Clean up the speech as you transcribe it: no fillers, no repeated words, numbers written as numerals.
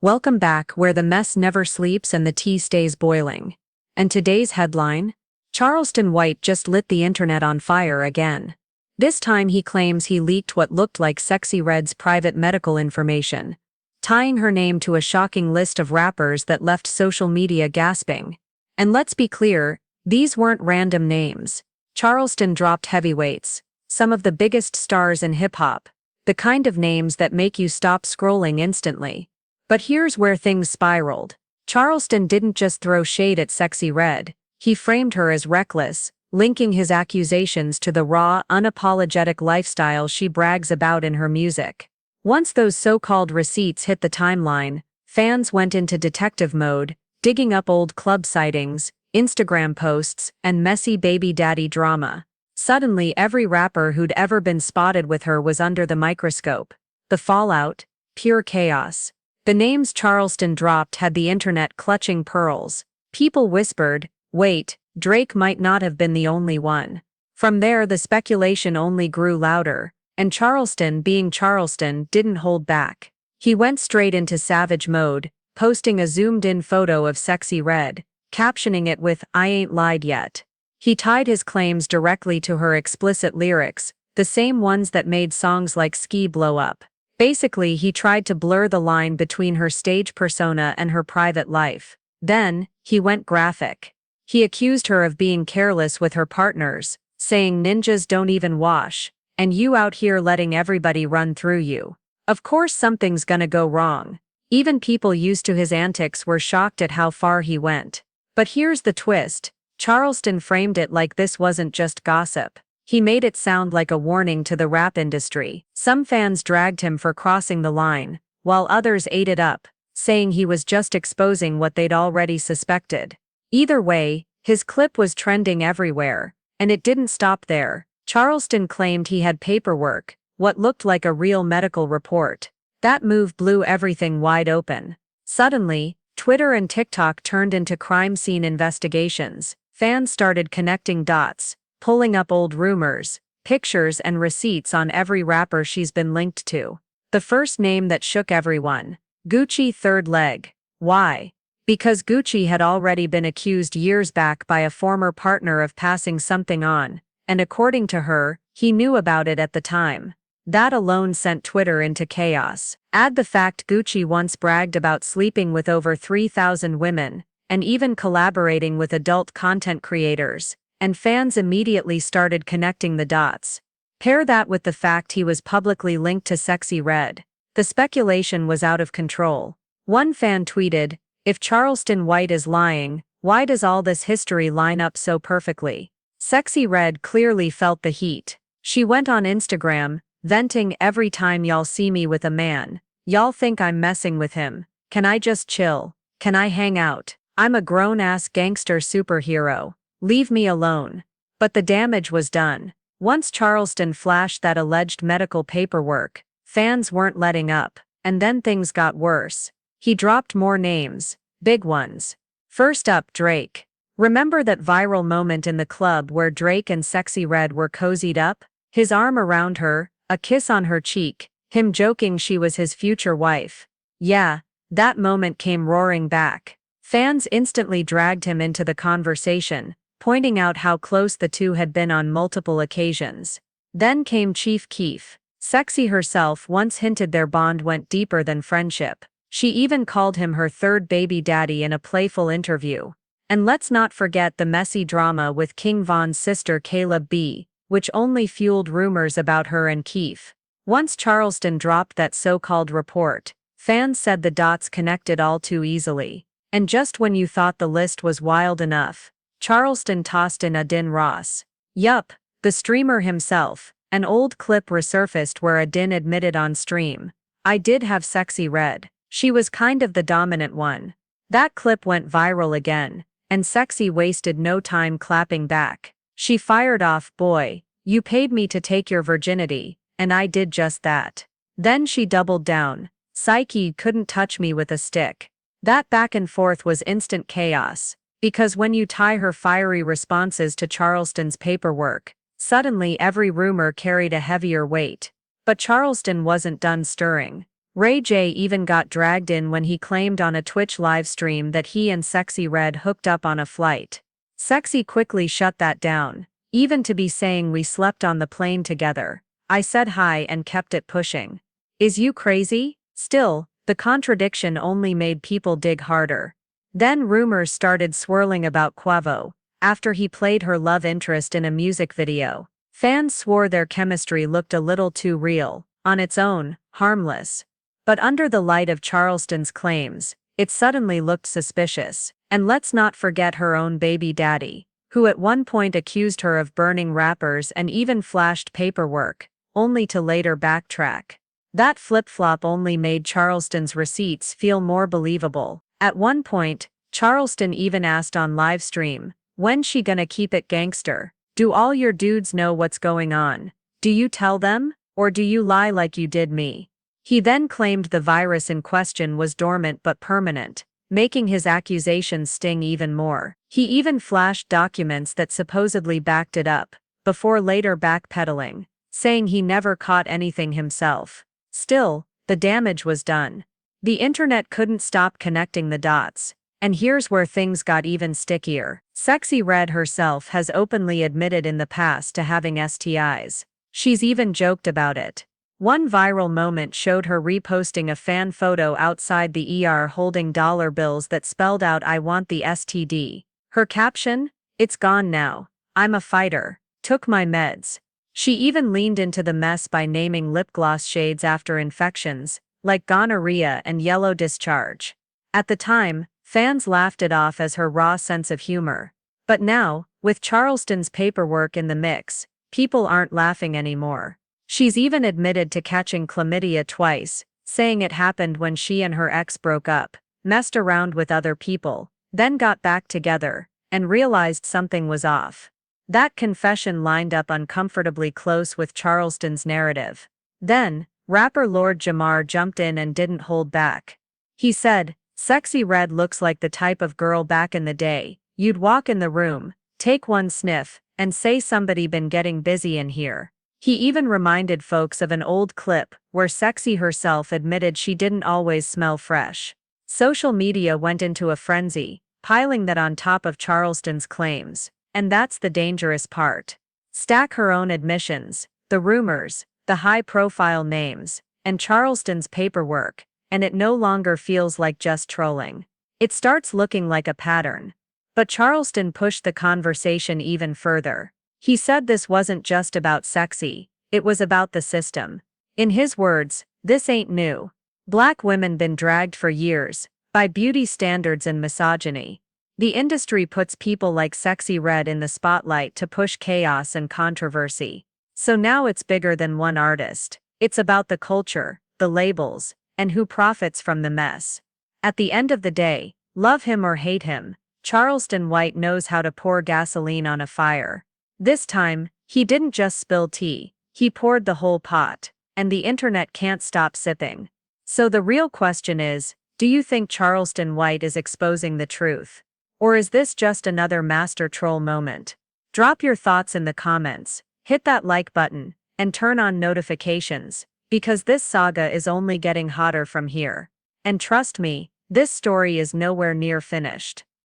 Welcome back, where the mess never sleeps and the tea stays boiling. And today's headline: Charleston White just lit the internet on fire again. This time he claims he leaked what looked like Sexyy Red's private medical information, tying her name to a shocking list of rappers that left social media gasping. And let's be clear, these weren't random names. Charleston dropped heavyweights, some of the biggest stars in hip-hop, the kind of names that make you stop scrolling instantly. But here's where things spiraled. Charleston didn't just throw shade at Sexyy Red, he framed her as reckless, linking his accusations to the raw, unapologetic lifestyle she brags about in her music. Once those so-called receipts hit the timeline, fans went into detective mode, digging up old club sightings, Instagram posts, and messy baby daddy drama. Suddenly, every rapper who'd ever been spotted with her was under the microscope. The fallout: pure chaos. The names Charleston dropped had the internet clutching pearls. People whispered, "Wait, Drake might not have been the only one." From there, the speculation only grew louder, and Charleston, being Charleston, didn't hold back. He went straight into savage mode, posting a zoomed-in photo of Sexyy Red, captioning it with, "I ain't lied yet." He tied his claims directly to her explicit lyrics, the same ones that made songs like Ski blow up. Basically, he tried to blur the line between her stage persona and her private life. Then, he went graphic. He accused her of being careless with her partners, saying ninjas don't even wash, and you out here letting everybody run through you. Of course something's gonna go wrong. Even people used to his antics were shocked at how far he went. But here's the twist: Charleston framed it like this wasn't just gossip. He made it sound like a warning to the rap industry. Some fans dragged him for crossing the line, while others ate it up, saying he was just exposing what they'd already suspected. Either way, his clip was trending everywhere, and it didn't stop there. Charleston claimed he had paperwork, what looked like a real medical report. That move blew everything wide open. Suddenly, Twitter and TikTok turned into crime scene investigations. Fans started connecting dots, pulling up old rumors, pictures and receipts on every rapper she's been linked to. The first name that shook everyone: Gucci third leg. Why? Because Gucci had already been accused years back by a former partner of passing something on, and according to her, he knew about it at the time. That alone sent Twitter into chaos. Add the fact Gucci once bragged about sleeping with over 3,000 women, and even collaborating with adult content creators, and fans immediately started connecting the dots. Pair that with the fact he was publicly linked to Sexyy Red. The speculation was out of control. One fan tweeted, "If Charleston White is lying, why does all this history line up so perfectly?" Sexyy Red clearly felt the heat. She went on Instagram, venting, "Every time y'all see me with a man, y'all think I'm messing with him. Can I just chill? Can I hang out? I'm a grown-ass gangster superhero. Leave me alone." But the damage was done. Once Charleston flashed that alleged medical paperwork, fans weren't letting up, and then things got worse. He dropped more names, big ones. First up, Drake. Remember that viral moment in the club where Drake and Sexyy Red were cozied up? His arm around her, a kiss on her cheek, him joking she was his future wife. Yeah, that moment came roaring back. Fans instantly dragged him into the conversation, pointing out how close the two had been on multiple occasions. Then came Chief Keef. Sexy herself once hinted their bond went deeper than friendship. She even called him her third baby daddy in a playful interview. And let's not forget the messy drama with King Von's sister Caleb B, which only fueled rumors about her and Keef. Once Charleston dropped that so-called report, fans said the dots connected all too easily. And just when you thought the list was wild enough, Charleston tossed in Adin Ross. Yup, the streamer himself. An old clip resurfaced where Adin admitted on stream, "I did have Sexyy Red. She was kind of the dominant one." That clip went viral again, and Sexy wasted no time clapping back. She fired off, "Boy, you paid me to take your virginity, and I did just that." Then she doubled down, "Psyche couldn't touch me with a stick." That back and forth was instant chaos. Because when you tie her fiery responses to Charleston's paperwork, suddenly every rumor carried a heavier weight. But Charleston wasn't done stirring. Ray J even got dragged in when he claimed on a Twitch livestream that he and Sexyy Red hooked up on a flight. Sexy quickly shut that down, even to be saying we slept on the plane together. I said hi and kept it pushing. Is you crazy? Still, the contradiction only made people dig harder. Then rumors started swirling about Quavo. After he played her love interest in a music video, fans swore their chemistry looked a little too real, on its own, harmless. But under the light of Charleston's claims, it suddenly looked suspicious. And let's not forget her own baby daddy, who at one point accused her of burning rappers and even flashed paperwork, only to later backtrack. That flip-flop only made Charleston's receipts feel more believable. At one point, Charleston even asked on livestream, "When's she gonna keep it gangster? Do all your dudes know what's going on? Do you tell them? Or do you lie like you did me?" He then claimed the virus in question was dormant but permanent, making his accusations sting even more. He even flashed documents that supposedly backed it up, before later backpedaling, saying he never caught anything himself. Still, the damage was done. The internet couldn't stop connecting the dots. And here's where things got even stickier. Sexyy Red herself has openly admitted in the past to having STIs. She's even joked about it. One viral moment showed her reposting a fan photo outside the ER holding dollar bills that spelled out "I want the STD." Her caption? "It's gone now. I'm a fighter. Took my meds." She even leaned into the mess by naming lip gloss shades after infections, like gonorrhea and yellow discharge. At the time, fans laughed it off as her raw sense of humor. But now, with Charleston's paperwork in the mix, people aren't laughing anymore. She's even admitted to catching chlamydia twice, saying it happened when she and her ex broke up, messed around with other people, then got back together, and realized something was off. That confession lined up uncomfortably close with Charleston's narrative. Then, rapper Lord Jamar jumped in and didn't hold back. He said, "Sexyy Red looks like the type of girl back in the day. You'd walk in the room, take one sniff, and say somebody been getting busy in here." He even reminded folks of an old clip where Sexy herself admitted she didn't always smell fresh. Social media went into a frenzy, piling that on top of Charleston's claims. And that's the dangerous part. Stack her own admissions, the rumors, the high-profile names, and Charleston's paperwork, and it no longer feels like just trolling. It starts looking like a pattern. But Charleston pushed the conversation even further. He said this wasn't just about Sexy, it was about the system. In his words, "This ain't new. Black women been dragged for years, by beauty standards and misogyny. The industry puts people like Sexyy Red in the spotlight to push chaos and controversy. So now it's bigger than one artist. It's about the culture, the labels, and who profits from the mess." At the end of the day, love him or hate him, Charleston White knows how to pour gasoline on a fire. This time, he didn't just spill tea, he poured the whole pot, and the internet can't stop sipping. So the real question is, do you think Charleston White is exposing the truth? Or is this just another master troll moment? Drop your thoughts in the comments, hit that like button, and turn on notifications, because this saga is only getting hotter from here. And trust me, this story is nowhere near finished.